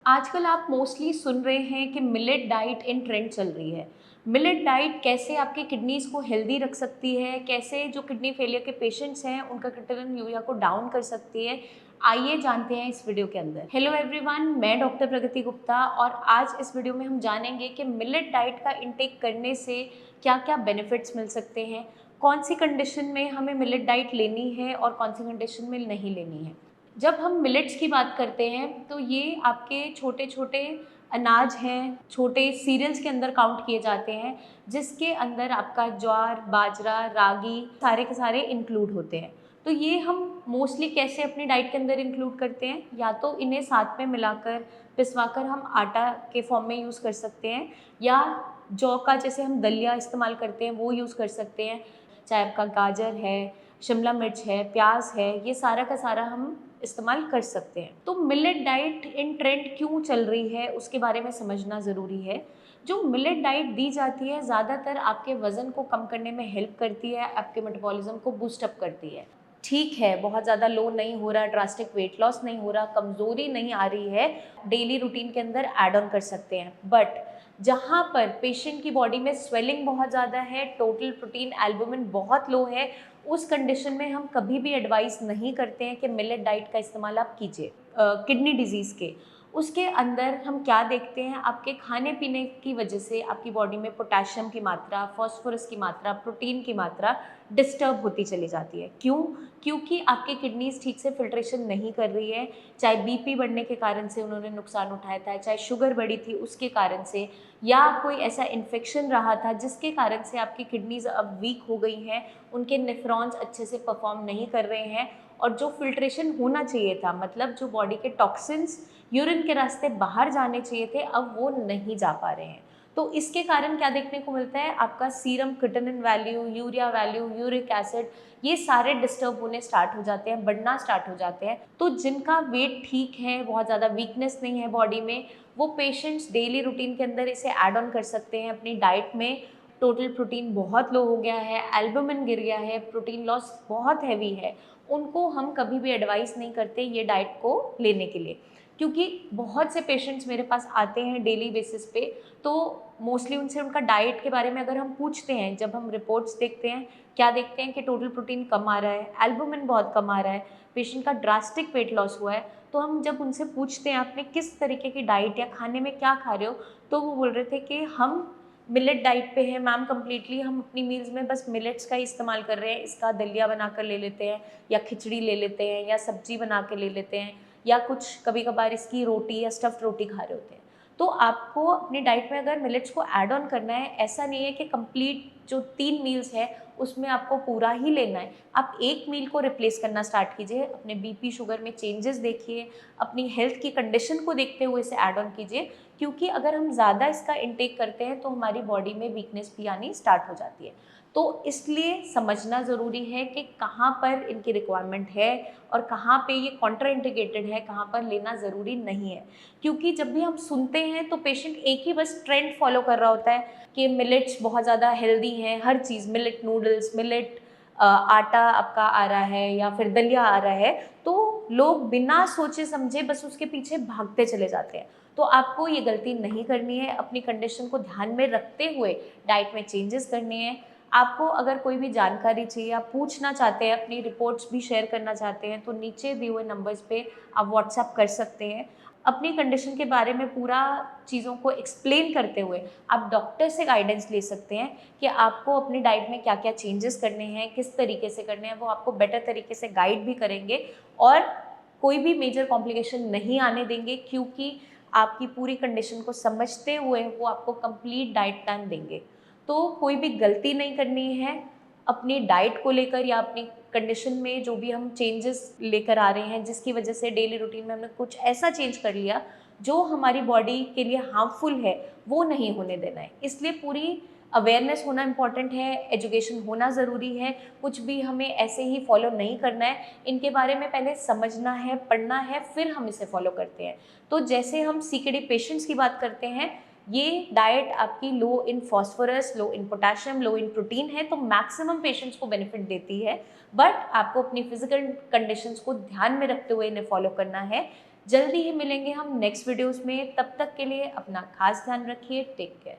आजकल आप मोस्टली सुन रहे हैं कि मिलेट डाइट इन ट्रेंड चल रही है। मिलेट डाइट कैसे आपके किडनीज़ को हेल्दी रख सकती है, कैसे जो किडनी फेलियर के पेशेंट्स हैं उनका क्रिटिलिन यूरिया को डाउन कर सकती है। आइए जानते हैं इस वीडियो के अंदर। हेलो एवरीवन, मैं डॉक्टर प्रगति गुप्ता और आज इस वीडियो में हम जानेंगे कि मिलेट डाइट का इंटेक करने से क्या-क्या बेनिफिट्स मिल सकते हैं, कौन सी कंडीशन में हमें मिलेट डाइट लेनी है और कौन सी कंडीशन में नहीं लेनी है। जब हम मिलेट्स की बात करते हैं तो ये आपके छोटे-छोटे अनाज हैं, छोटे सीरियल्स के अंदर काउंट किए जाते हैं, जिसके अंदर आपका ज्वार, बाजरा, रागी सारे के सारे इंक्लूड होते हैं। तो ये हम मोस्टली कैसे अपनी डाइट के अंदर इंक्लूड करते हैं, या तो इन्हें साथ में मिलाकर पिसवाकर हम आटा के फॉर्म में यूज़ कर सकते हैं, या जौ का जैसे हम दलिया इस्तेमाल करते हैं वो यूज़ कर सकते हैं। चाहे आपका गाजर है, शिमला मिर्च है, प्याज है, ये सारा का सारा हम इस्तेमाल कर सकते हैं। तो मिलेट डाइट इन ट्रेंड क्यों चल रही है उसके बारे में समझना ज़रूरी है। जो मिलेट डाइट दी जाती है ज़्यादातर आपके वज़न को कम करने में हेल्प करती है, आपके मेटाबॉलिज्म को बूस्ट अप करती है। ठीक है, बहुत ज़्यादा लो नहीं हो रहा, ड्रास्टिक वेट लॉस नहीं हो रहा, कमज़ोरी नहीं आ रही है, डेली रूटीन के अंदर ऐड ऑन कर सकते हैं। बट जहाँ पर पेशेंट की बॉडी में स्वेलिंग बहुत ज़्यादा है, टोटल प्रोटीन एल्बुमिन बहुत लो है, उस कंडीशन में हम कभी भी एडवाइस नहीं करते हैं कि मिलेट डाइट का इस्तेमाल आप कीजिए। किडनी डिजीज़ के उसके अंदर हम क्या देखते हैं, आपके खाने पीने की वजह से आपकी बॉडी में पोटेशियम की मात्रा, फॉस्फोरस की मात्रा, प्रोटीन की मात्रा डिस्टर्ब होती चली जाती है। क्यों? क्योंकि आपकी किडनीज ठीक से फिल्ट्रेशन नहीं कर रही है। चाहे बीपी बढ़ने के कारण से उन्होंने नुकसान उठाया था, चाहे शुगर बढ़ी थी उसके कारण से, या कोई ऐसा इन्फेक्शन रहा था जिसके कारण से आपकी किडनीज अब वीक हो गई हैं, उनके नेफ्रॉन्स अच्छे से परफॉर्म नहीं कर रहे हैं, और जो फिल्ट्रेशन होना चाहिए था, मतलब जो बॉडी के टॉक्सिन्स यूरिन के रास्ते बाहर जाने चाहिए थे, अब वो नहीं जा पा रहे हैं। तो इसके कारण क्या देखने को मिलता है, आपका serum creatinine value, urea value, uric acid, ये सारे डिस्टर्ब होने स्टार्ट हो जाते हैं, बढ़ना स्टार्ट हो जाते हैं। तो जिनका वेट ठीक है, बहुत ज़्यादा वीकनेस नहीं है बॉडी में, वो पेशेंट्स डेली रूटीन के अंदर इसे ऐड ऑन कर सकते हैं अपनी डाइट में। टोटल प्रोटीन बहुत लो हो गया है, एल्बुमिन गिर गया है, प्रोटीन लॉस बहुत हैवी है, उनको हम कभी भी एडवाइस नहीं करते ये डाइट को लेने के लिए। क्योंकि बहुत से पेशेंट्स मेरे पास आते हैं डेली बेसिस पे, तो मोस्टली उनसे उनका डाइट के बारे में अगर हम पूछते हैं, जब हम रिपोर्ट्स देखते हैं, क्या देखते हैं कि टोटल प्रोटीन कम आ रहा है, एल्बुमिन बहुत कम आ रहा है, पेशेंट का ड्रास्टिक वेट लॉस हुआ है। तो हम जब उनसे पूछते हैं आपने किस तरीके की डाइट या खाने में क्या खा रहे हो, तो वो बोल रहे थे कि हम मिलेट डाइट पे हैं मैम, कम्प्लीटली हम अपनी मील्स में बस मिलेट्स का ही इस्तेमाल कर रहे हैं, इसका दलिया बनाकर ले लेते हैं, या खिचड़ी ले लेते हैं, या सब्जी बना के ले लेते हैं, या कुछ कभी कभार इसकी रोटी या स्टफ्ड रोटी खा रहे होते हैं। तो आपको अपनी डाइट में अगर मिलेट्स को ऐड ऑन करना है, ऐसा नहीं है कि कंप्लीट जो 3 मील्स है उसमें आपको पूरा ही लेना है। आप एक मील को रिप्लेस करना स्टार्ट कीजिए, अपने बीपी शुगर में चेंजेस देखिए, अपनी हेल्थ की कंडीशन को देखते हुए इसे ऐड ऑन कीजिए। क्योंकि अगर हम ज़्यादा इसका इंटेक करते हैं तो हमारी बॉडी में वीकनेस भी आनी स्टार्ट हो जाती है। तो इसलिए समझना ज़रूरी है कि कहाँ पर इनकी रिक्वायरमेंट है और कहाँ पे ये कॉन्ट्राइंडिकेटेड है, कहाँ पर लेना ज़रूरी नहीं है। क्योंकि जब भी हम सुनते हैं तो पेशेंट एक ही बस ट्रेंड फॉलो कर रहा होता है कि मिलेट्स बहुत ज़्यादा हेल्दी हैं, हर चीज़ मिलेट नूडल्स, मिलेट आटा आपका आ रहा है, या फिर दलिया आ रहा है, तो लोग बिना सोचे समझे बस उसके पीछे भागते चले जाते हैं। तो आपको ये गलती नहीं करनी है, अपनी कंडीशन को ध्यान में रखते हुए डाइट में चेंजेस करने हैं। आपको अगर कोई भी जानकारी चाहिए, आप पूछना चाहते हैं, अपनी रिपोर्ट्स भी शेयर करना चाहते हैं, तो नीचे दिए हुए नंबर्स पे आप व्हाट्सएप कर सकते हैं। अपनी कंडीशन के बारे में पूरा चीज़ों को एक्सप्लेन करते हुए आप डॉक्टर से गाइडेंस ले सकते हैं कि आपको अपनी डाइट में क्या-क्या चेंजेस करने हैं, किस तरीके से करने हैं, वो आपको बेटर तरीके से गाइड भी करेंगे और कोई भी मेजर कॉम्प्लिकेशन नहीं आने देंगे, क्योंकि आपकी पूरी कंडीशन को समझते हुए वो आपको कंप्लीट डाइट प्लान देंगे। तो कोई भी गलती नहीं करनी है अपनी डाइट को लेकर, या अपनी कंडीशन में जो भी हम चेंजेस लेकर आ रहे हैं, जिसकी वजह से डेली रूटीन में हमने कुछ ऐसा चेंज कर लिया जो हमारी बॉडी के लिए हार्मफुल है, वो नहीं होने देना है। इसलिए पूरी अवेयरनेस होना इम्पॉर्टेंट है, एजुकेशन होना ज़रूरी है, कुछ भी हमें ऐसे ही फॉलो नहीं करना है, इनके बारे में पहले समझना है, पढ़ना है, फिर हम इसे फॉलो करते हैं। तो जैसे हम सीकेडी पेशेंट्स की बात करते हैं, ये डाइट आपकी low in phosphorus, low in potassium, low in protein है, तो मैक्सिमम पेशेंट्स को बेनिफिट देती है। बट आपको अपनी फिजिकल कंडीशंस को ध्यान में रखते हुए इन्हें फॉलो करना है। जल्दी ही मिलेंगे हम नेक्स्ट वीडियोज़ में, तब तक के लिए अपना खास ध्यान रखिए। Take care.